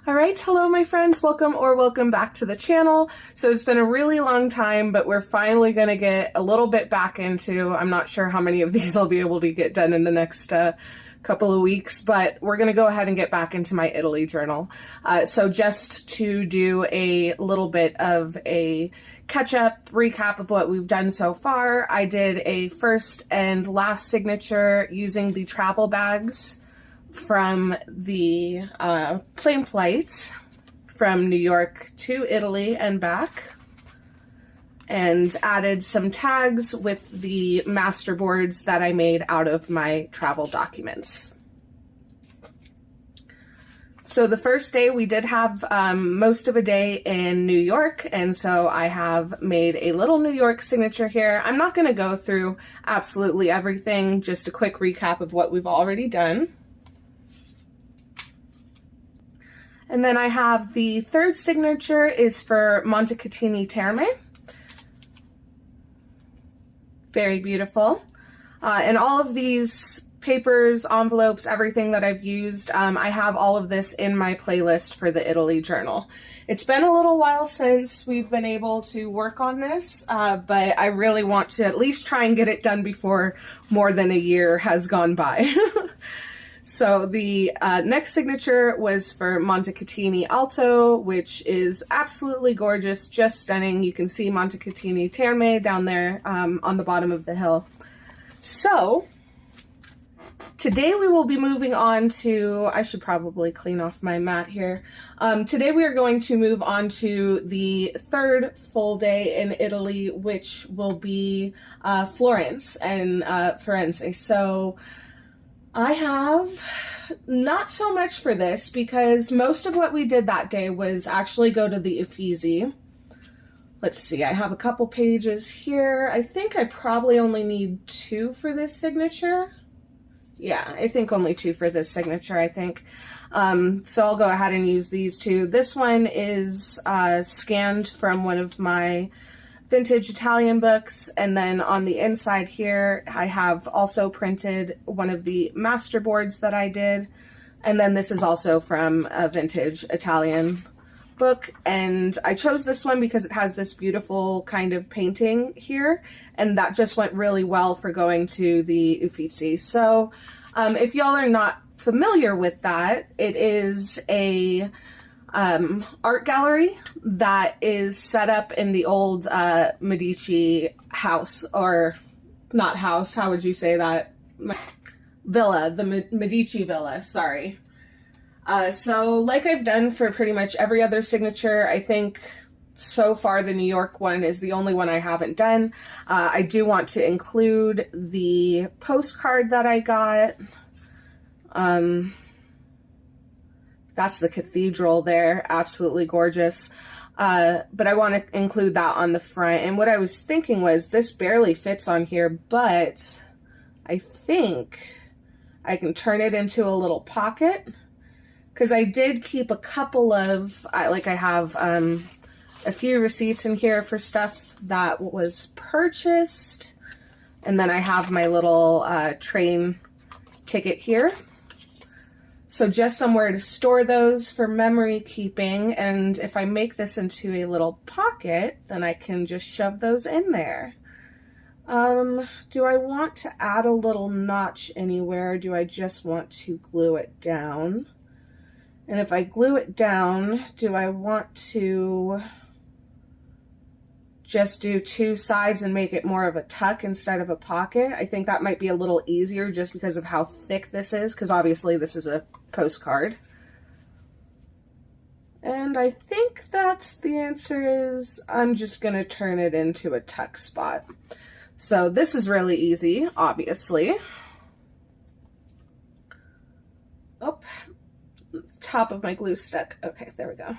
All right, hello my friends, welcome back to the channel. So it's been a really long time, but we're finally going to get a little bit back into, I'm not sure how many of these I'll be able to get done in the next couple of weeks, but we're going to go ahead and get back into my Italy journal. So just to do a little bit of a catch-up recap of what we've done so far, I did a first and last signature using the travel bags from the plane flight from New York to Italy and back, and added some tags with the masterboards that I made out of my travel documents. So the first day we did have most of a day in New York, and so I have made a little New York signature here. I'm not going to go through absolutely everything, just a quick recap of what we've already done. And then I have the third signature is for Montecatini Terme. Very beautiful. And all of these papers, envelopes, everything that I've used, I have all of this in my playlist for the Italy journal. It's been a little while since we've been able to work on this, but I really want to at least try and get it done before more than a year has gone by. So the next signature was for Montecatini Alto, which is absolutely gorgeous, just stunning. You can see Montecatini Terme down there on the bottom of the hill. So today we will be moving on to, I should probably clean off my mat here. Today we are going to move on to the third full day in Italy, which will be Florence and Florence. So I have not so much for this because most of what we did that day was actually go to the Uffizi. Let's see, I have a couple pages here. I think I probably only need 2 for this signature. Yeah, I think only 2 for this signature, I think. So I'll go ahead and use these 2. This one is scanned from one of my vintage Italian books, and then on the inside here I have also printed one of the masterboards that I did, and then this is also from a vintage Italian book, and I chose this one because it has this beautiful kind of painting here, and that just went really well for going to the Uffizi. So if y'all are not familiar with that, it is a art gallery that is set up in the old Medici house, or not house, how would you say that? Villa, the Medici villa, sorry. So like I've done for pretty much every other signature, I think so far the New York one is the only one I haven't done. I do want to include the postcard that I got. That's the cathedral there, absolutely gorgeous. But I want to include that on the front. And what I was thinking was, this barely fits on here, but I think I can turn it into a little pocket, because I did keep a couple of, I have a few receipts in here for stuff that was purchased. And then I have my little train ticket here. So just somewhere to store those for memory keeping, and if I make this into a little pocket, then I can just shove those in there. Do I want to add a little notch anywhere, or do I just want to glue it down? And if I glue it down, do I want to just do 2 sides and make it more of a tuck instead of a pocket? I think that might be a little easier just because of how thick this is, because obviously this is a postcard. And I think that's the answer is I'm just going to turn it into a tuck spot. So this is really easy, obviously. Oh, top of my glue stuck. Okay, there we go.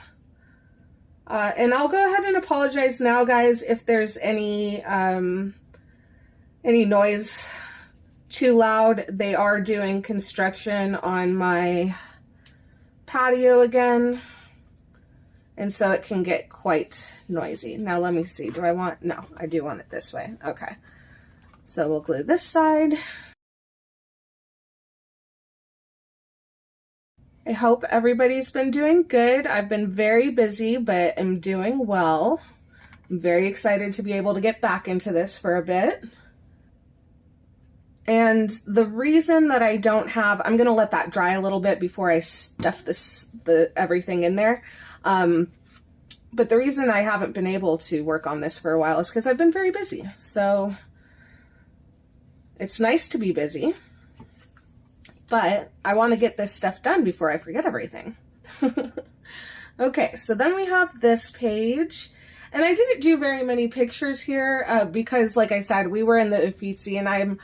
And I'll go ahead and apologize now, guys, if there's any noise too loud. They are doing construction on my patio again, and so it can get quite noisy. Now let me see, do I want, no, I do want it this way. Okay, so we'll glue this side. I hope everybody's been doing good. I've been very busy, but I'm doing well. I'm very excited to be able to get back into this for a bit. And the reason that I don't have, I'm going to let that dry a little bit before I stuff everything in there. But the reason I haven't been able to work on this for a while is because I've been very busy. So it's nice to be busy, but I want to get this stuff done before I forget everything. Okay, so then we have this page. And I didn't do very many pictures here because, like I said, we were in the Uffizi, and I'm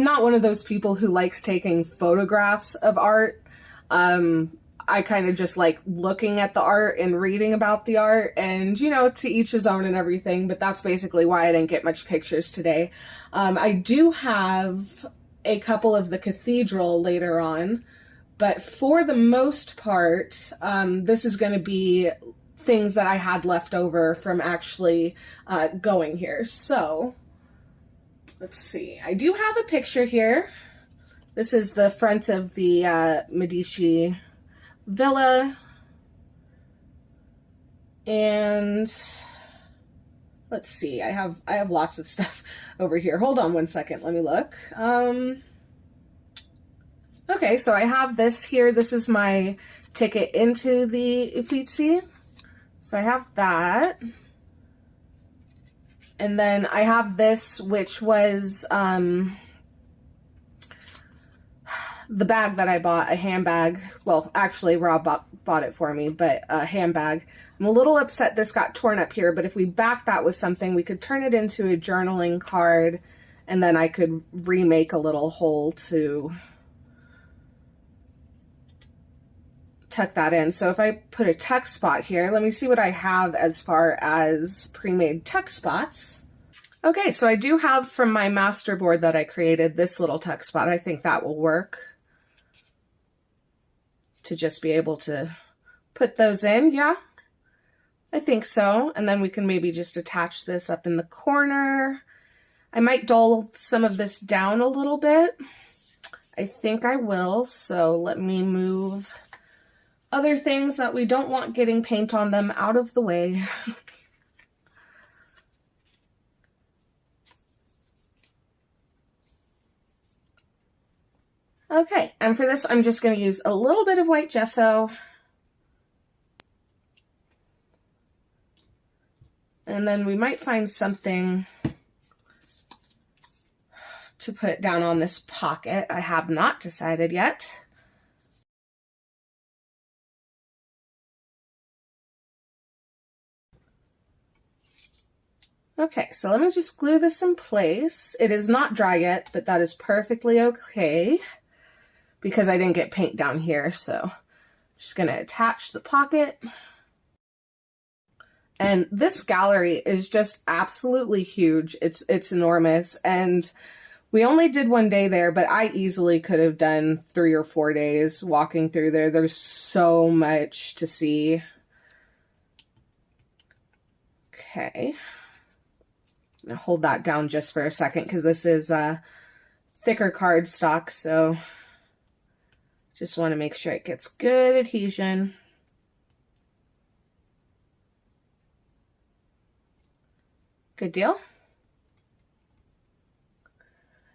not one of those people who likes taking photographs of art. I kind of just like looking at the art and reading about the art, and, you know, to each his own and everything, but that's basically why I didn't get much pictures today. I do have a couple of the cathedral later on, but for the most part, this is going to be things that I had left over from actually going here. So let's see. I do have a picture here. This is the front of the Medici villa. And let's see. I have lots of stuff over here. Hold on one second. Let me look. Okay, so I have this here. This is my ticket into the Uffizi. So I have that. And then I have this, which was the bag that I bought, a handbag. Well, actually, Rob bought it for me, but a handbag. I'm a little upset this got torn up here, but if we back that with something, we could turn it into a journaling card, and then I could remake a little hole to tuck that in. So if I put a tuck spot here, let me see what I have as far as pre-made tuck spots. Okay, so I do have from my master board that I created this little tuck spot. I think that will work to just be able to put those in. Yeah, I think so. And then we can maybe just attach this up in the corner. I might dull some of this down a little bit. I think I will. So let me move other things that we don't want getting paint on them out of the way. Okay, and for this, I'm just going to use a little bit of white gesso. And then we might find something to put down on this pocket. I have not decided yet. Okay, so let me just glue this in place. It is not dry yet, but that is perfectly okay because I didn't get paint down here. So I'm just going to attach the pocket. And this gallery is just absolutely huge. It's enormous. And we only did one day there, but I easily could have done 3 or 4 days walking through there. There's so much to see. Okay. I'm gonna hold that down just for a second because this is thicker cardstock, so just want to make sure it gets good adhesion. Good deal.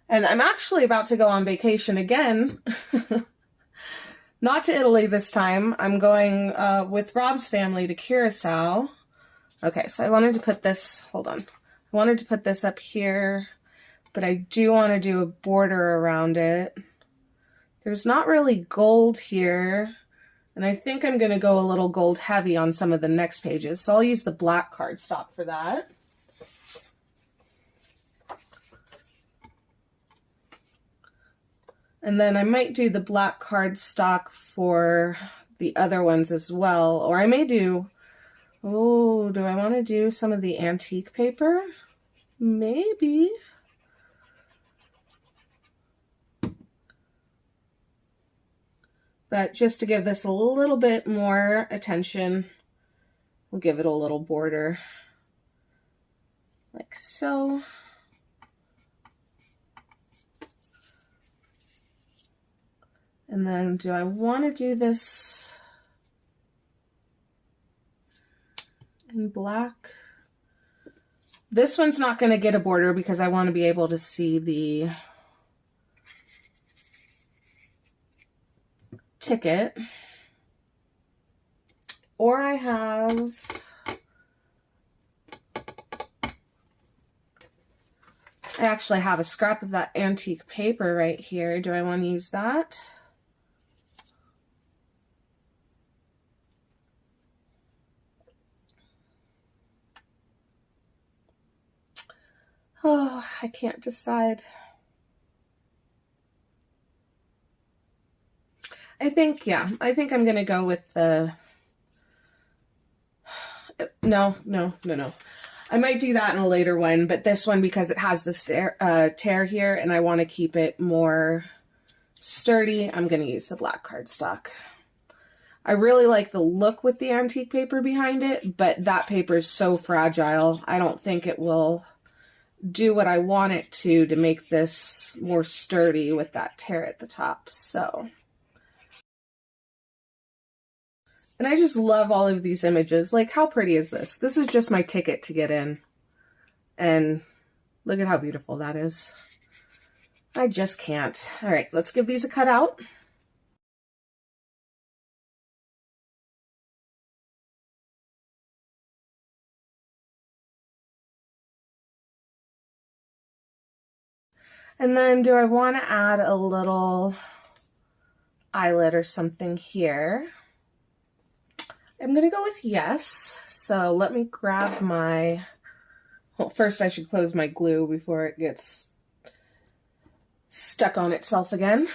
And I'm actually about to go on vacation again. Not to Italy this time. I'm going with Rob's family to Curacao. Okay, so I wanted to put this, hold on. I wanted to put this up here, but I do want to do a border around it. There's not really gold here, and I think I'm going to go a little gold heavy on some of the next pages, so I'll use the black cardstock for that. And then I might do the black cardstock for the other ones as well, or I may do, oh, do I want to do some of the antique paper? Maybe. But just to give this a little bit more attention, we'll give it a little border like so. And then do I want to do this in black? This one's not going to get a border because I want to be able to see the ticket. Or I actually have a scrap of that antique paper right here. Do I want to use that? Oh, I can't decide. I think I'm going to go with the... No. I might do that in a later one, but this one, because it has the tear here and I want to keep it more sturdy, I'm going to use the black cardstock. I really like the look with the antique paper behind it, but that paper is so fragile. I don't think it will do what I want it to make this more sturdy with that tear at the top. So, and I just love all of these images. Like, how pretty is this? This is just my ticket to get in. And look at how beautiful that is. I just can't. All right, let's give these a cut out. And then do I want to add a little eyelet or something here? I'm going to go with yes. So let me grab my... Well, first I should close my glue before it gets stuck on itself again.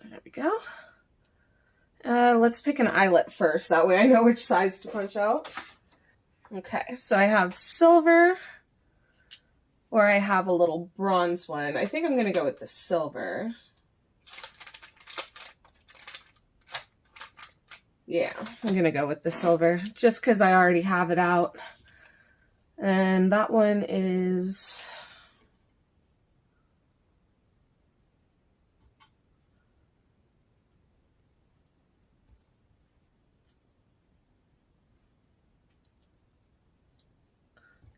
There we go. Let's pick an eyelet first. That way I know which size to punch out. Okay, so I have silver, or I have a little bronze one. I think I'm going to go with the silver. Yeah, I'm going to go with the silver just because I already have it out. And that one is...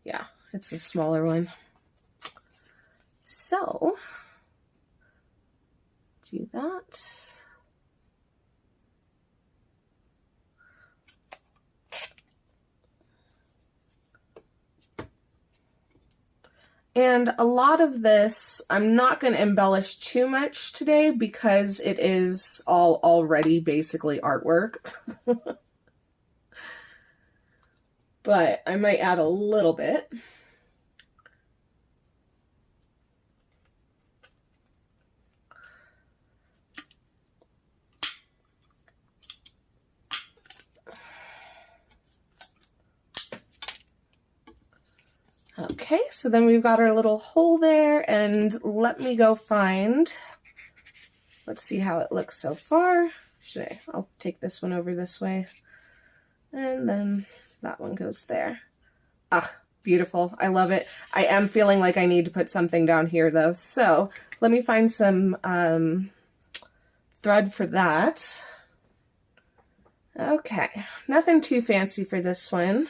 Yeah, it's the smaller one. So, do that. And a lot of this, I'm not going to embellish too much today because it is all already basically artwork. But I might add a little bit. Okay, so then we've got our little hole there, and let me go find, let's see how it looks so far. I'll take this one over this way, and then that one goes there. Ah, beautiful. I love it. I am feeling like I need to put something down here though, so let me find some thread for that. Okay, nothing too fancy for this one.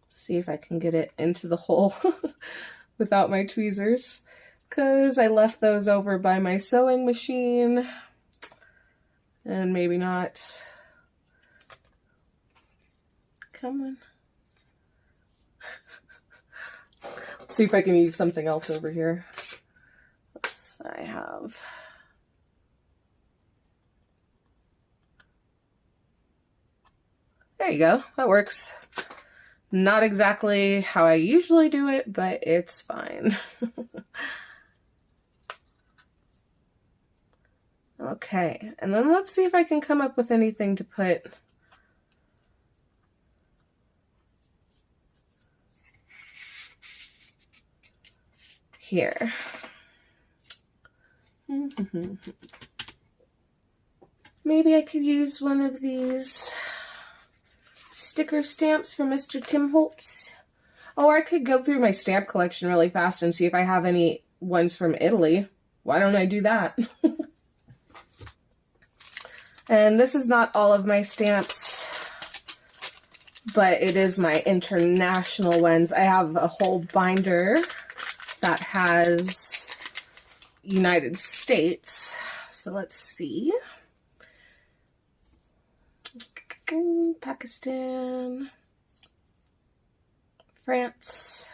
See if I can get it into the hole without my tweezers, because I left those over by my sewing machine, and maybe not. Come on. Let's see if I can use something else over here. I have... There you go. That works. Not exactly how I usually do it, but it's fine. Okay, and then let's see if I can come up with anything to put here. Maybe I could use one of these sticker stamps from Mr. Tim Holtz. Or I could go through my stamp collection really fast and see if I have any ones from Italy. Why don't I do that? And this is not all of my stamps, but it is my international ones. I have a whole binder that has United States. So let's see. Pakistan, France,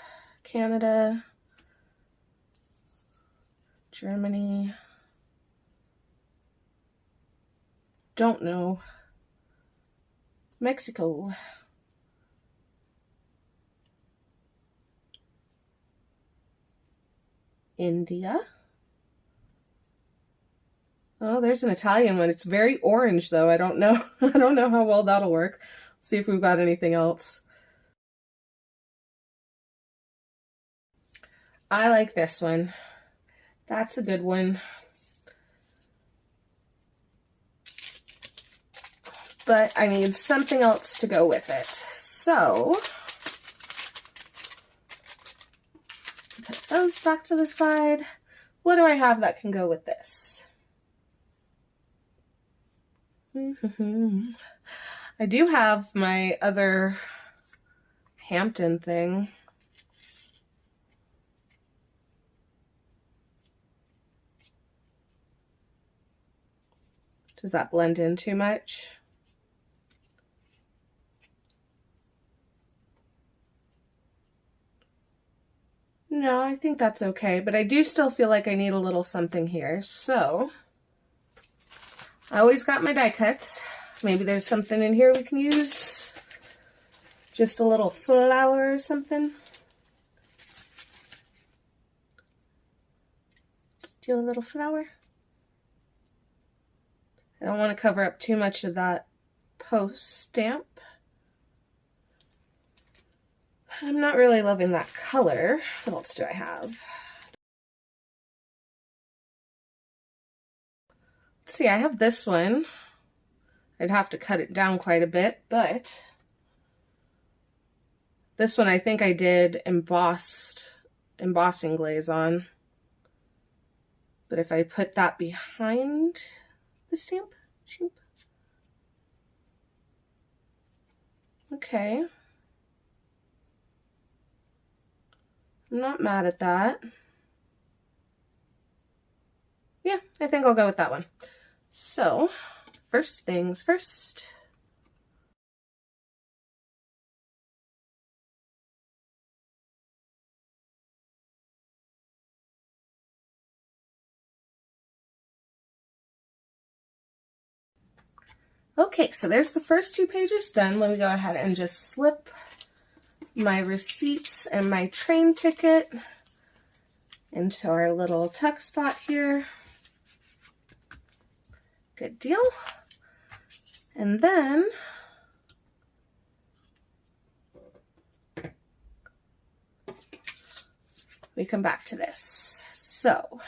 Canada, Germany, don't know, Mexico, India. Oh, there's an Italian one. It's very orange though. I don't know. I don't know how well that'll work. Let's see if we've got anything else. I like this one. That's a good one. But I need something else to go with it. So, put those back to the side. What do I have that can go with this? I do have my other Hampton thing. Does that blend in too much? No, I think that's okay, but I do still feel like I need a little something here. So, I always got my die cuts. Maybe there's something in here we can use. Just a little flower or something. Just do a little flower. I don't want to cover up too much of that post stamp. I'm not really loving that color. What else do I have? Let's see, I have this one. I'd have to cut it down quite a bit, but this one I think I did embossing glaze on. But if I put that behind the stamp, okay. I'm not mad at that. Yeah, I think I'll go with that one. So, first things first. Okay, so there's the first two pages done. Let me go ahead and just slip my receipts and my train ticket into our little tuck spot here. Good deal. And then we come back to this. So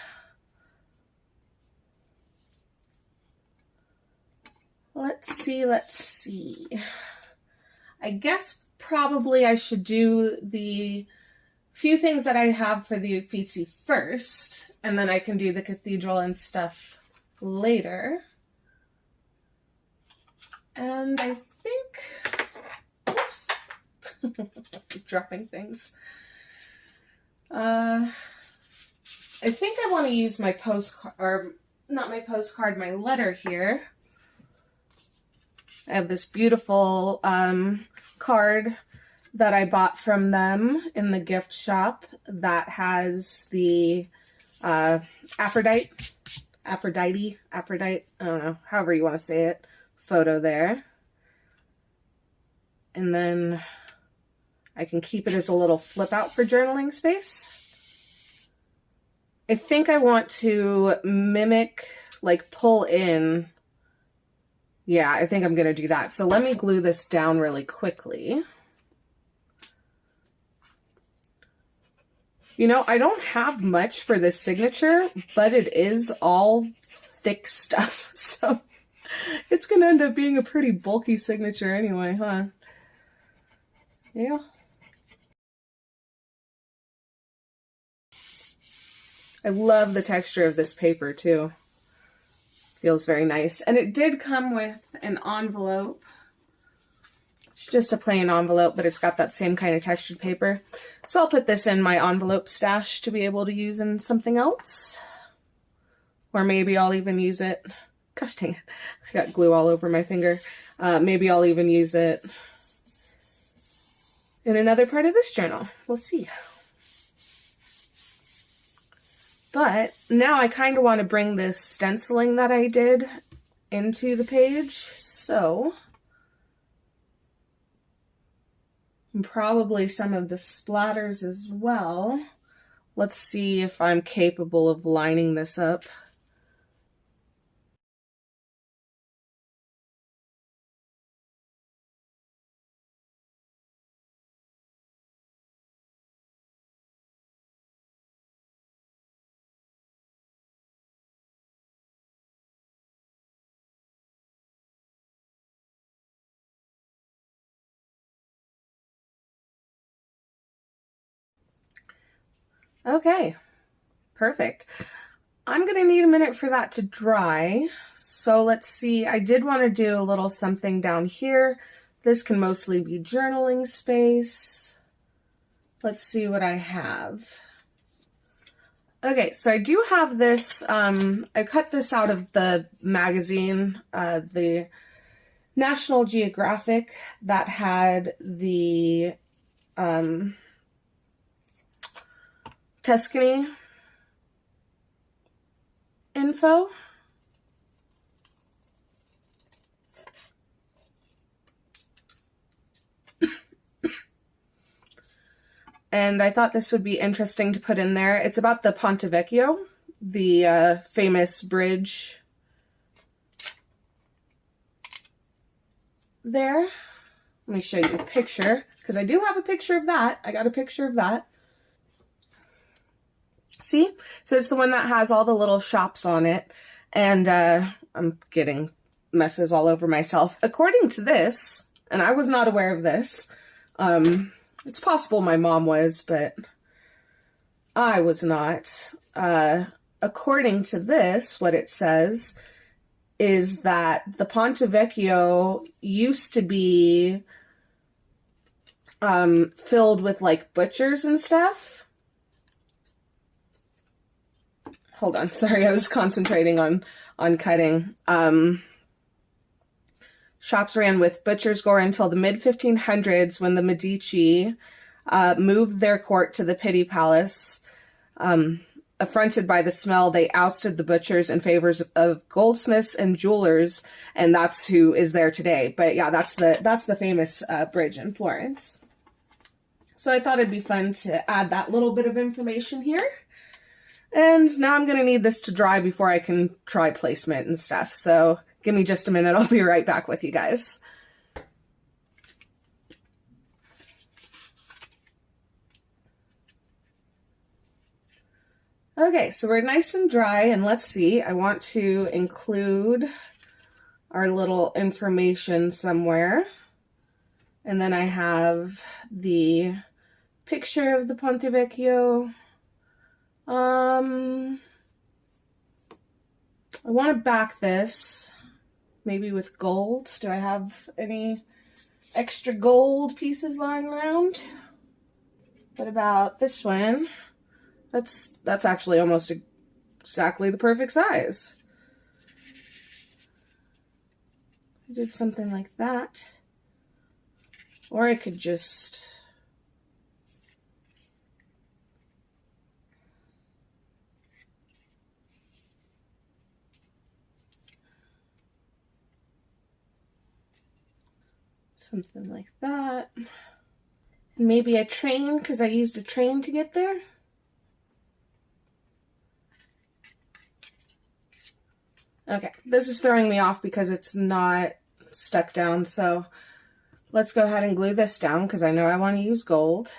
let's see. I guess probably I should do the few things that I have for the Uffizi first, and then I can do the cathedral and stuff later. And I think, oops, dropping things. I think I want to use my postcard, or not my postcard, my letter here. I have this beautiful card that I bought from them in the gift shop that has the Aphrodite, I don't know, however you want to say it, photo there. And then I can keep it as a little flip out for journaling space. I think I want to mimic, like pull in. Yeah, I think I'm going to do that. So let me glue this down really quickly. You know, I don't have much for this signature, but it is all thick stuff, so it's gonna end up being a pretty bulky signature anyway, huh? Yeah. I love the texture of this paper too. Feels very nice. And it did come with an envelope. It's just a plain envelope, but it's got that same kind of textured paper. So I'll put this in my envelope stash to be able to use in something else. Or maybe I'll even use it. Gosh dang it. I got glue all over my finger. Maybe I'll even use it in another part of this journal. We'll see. But now I kind of want to bring this stenciling that I did into the page. So, and probably some of the splatters as well. Let's see if I'm capable of lining this up. Okay, perfect. I'm gonna need a minute for that to dry. So let's see, I did want to do a little something down here. This can mostly be journaling space. Let's see what I have. Okay, so I do have this, I cut this out of the magazine, the National Geographic, that had the Tuscany info. And I thought this would be interesting to put in there. It's about the Ponte Vecchio, the famous bridge there. Let me show you a picture, because I do have a picture of that. I got a picture of that. See? So it's the one that has all the little shops on it. And I'm getting messes all over myself. According to this, and I was not aware of this, it's possible my mom was, but I was not. According to this, what it says is that the Ponte Vecchio used to be filled with like butchers and stuff. Hold on, sorry, I was concentrating on cutting. Shops ran with butcher's gore until the mid-1500s, when the Medici moved their court to the Pitti Palace. Affronted by the smell, they ousted the butchers in favor of goldsmiths and jewelers, and that's who is there today. But yeah, that's the famous bridge in Florence. So I thought it'd be fun to add that little bit of information here. And now I'm going to need this to dry before I can try placement and stuff. So give me just a minute. I'll be right back with you guys. Okay, so we're nice and dry, and let's see. I want to include our little information somewhere. And then I have the picture of the Ponte Vecchio. I want to back this maybe with gold. Do I have any extra gold pieces lying around? What about this one? That's actually almost exactly the perfect size. I did something like that. Or I could just something like that. And maybe a train, because I used a train to get there. Okay, this is throwing me off because it's not stuck down, so let's go ahead and glue this down because I know I want to use gold.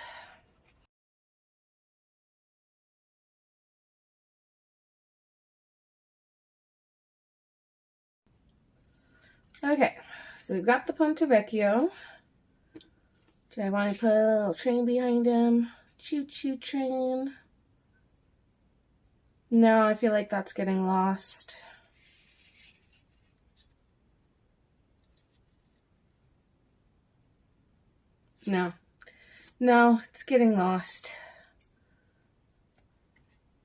Okay, so we've got the Ponte Vecchio. Do I want to put a little train behind him? Choo-choo train. No, I feel like that's getting lost. No, it's getting lost.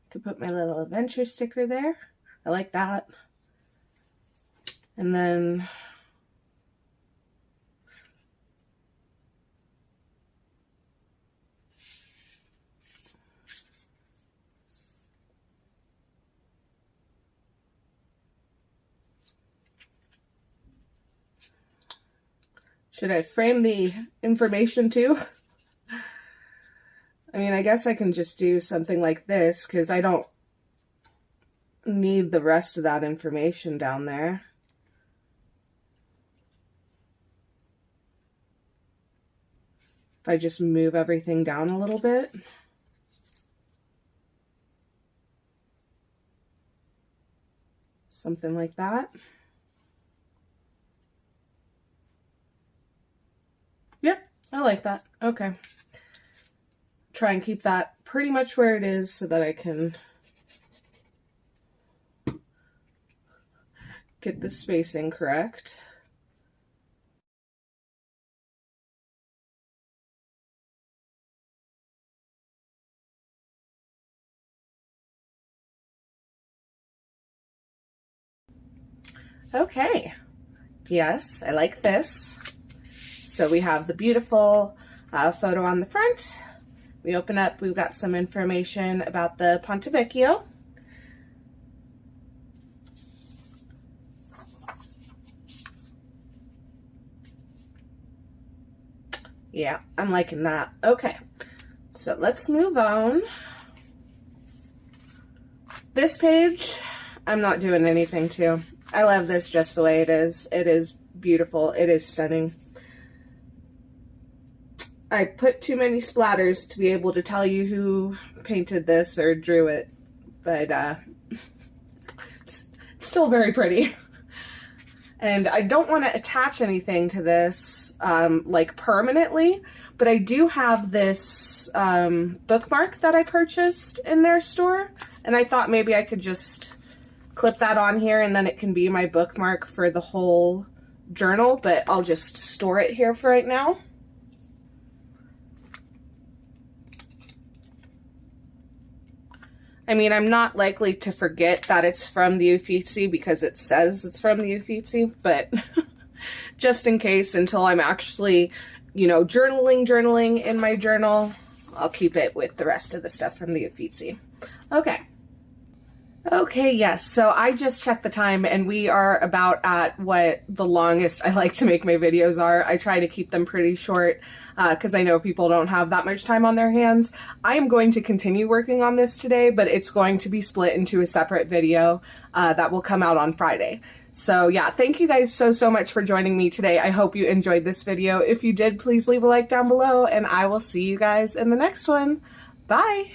Could put my little adventure sticker there. I like that. And then should I frame the information too? I mean, I guess I can just do something like this because I don't need the rest of that information down there. If I just move everything down a little bit. Something like that. Yep, I like that. Okay. Try and keep that pretty much where it is so that I can get the spacing correct. Okay, yes, I like this. So we have the beautiful photo on the front. We open up, we've got some information about the Ponte Vecchio. Yeah, I'm liking that. Okay, so let's move on. This page, I'm not doing anything to. I love this just the way it is. It is beautiful. It is stunning. I put too many splatters to be able to tell you who painted this or drew it, but it's still very pretty. And I don't want to attach anything to this like permanently, but I do have this bookmark that I purchased in their store, and I thought maybe I could just clip that on here and then it can be my bookmark for the whole journal, but I'll just store it here for right now. I mean, I'm not likely to forget that it's from the Uffizi because it says it's from the Uffizi, but just in case, until I'm actually, you know, journaling in my journal, I'll keep it with the rest of the stuff from the Uffizi. Okay, yes, so I just checked the time and we are about at what the longest I like to make my videos are. I try to keep them pretty short because I know people don't have that much time on their hands. I am going to continue working on this today, but it's going to be split into a separate video that will come out on Friday. So yeah, thank you guys so much for joining me today. I hope you enjoyed this video. If you did, please leave a like down below and I will see you guys in the next one. Bye!